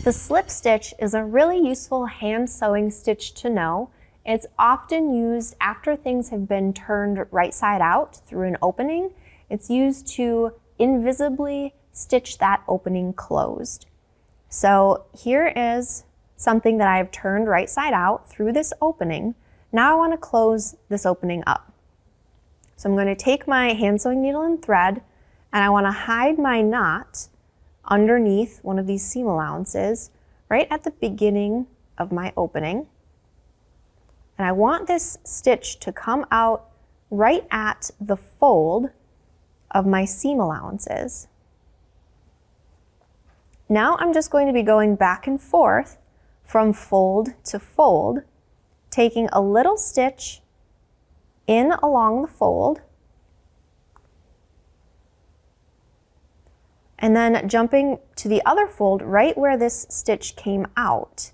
The slip stitch is a really useful hand sewing stitch to know. It's often used after things have been turned right side out through an opening. It's used to invisibly stitch that opening closed. So here is something that I've turned right side out through this opening. Now I want to close this opening up. So I'm going to take my hand sewing needle and thread, and I want to hide my knot underneath one of these seam allowances right at the beginning of my opening. And I want this stitch to come out right at the fold of my seam allowances. Now I'm just going to be going back and forth from fold to fold, taking a little stitch in along the fold, and then jumping to the other fold right where this stitch came out.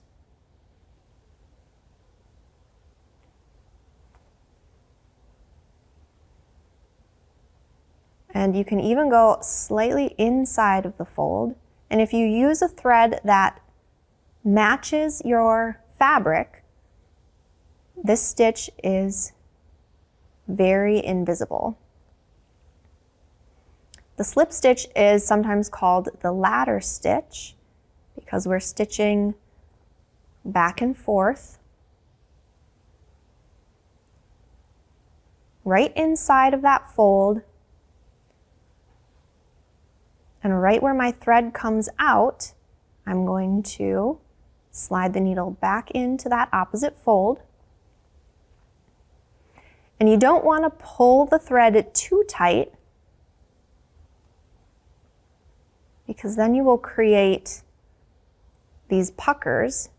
And you can even go slightly inside of the fold. And if you use a thread that matches your fabric, this stitch is very invisible. The slip stitch is sometimes called the ladder stitch because we're stitching back and forth right inside of that fold, and right where my thread comes out, I'm going to slide the needle back into that opposite fold. And you don't want to pull the thread too tight, because then you will create these puckers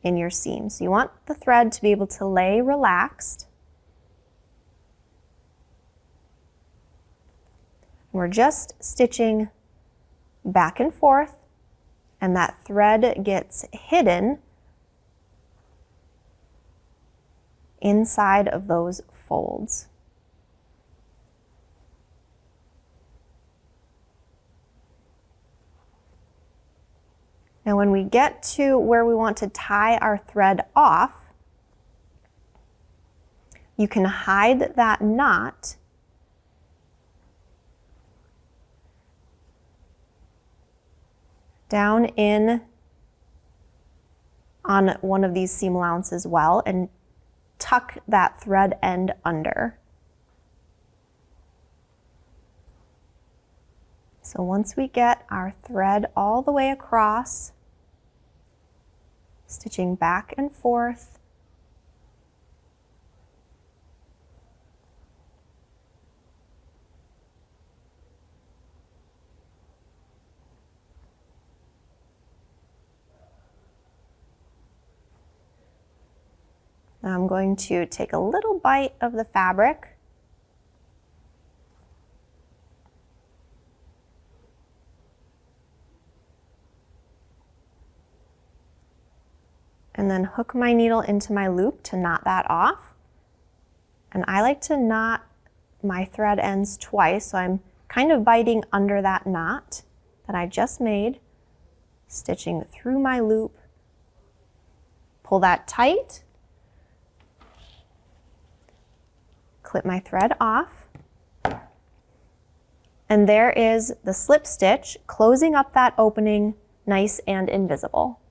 in your seam. So you want the thread to be able to lay relaxed. We're just stitching back and forth, and that thread gets hidden inside of those folds. Now when we get to where we want to tie our thread off, you can hide that knot down in on one of these seam allowances well and tuck that thread end under. So once we get our thread all the way across, stitching back and forth, now I'm going to take a little bite of the fabric and then hook my needle into my loop to knot that off. And I like to knot my thread ends twice, so I'm kind of biting under that knot that I just made, stitching through my loop, pull that tight, clip my thread off, and there is the slip stitch closing up that opening nice and invisible.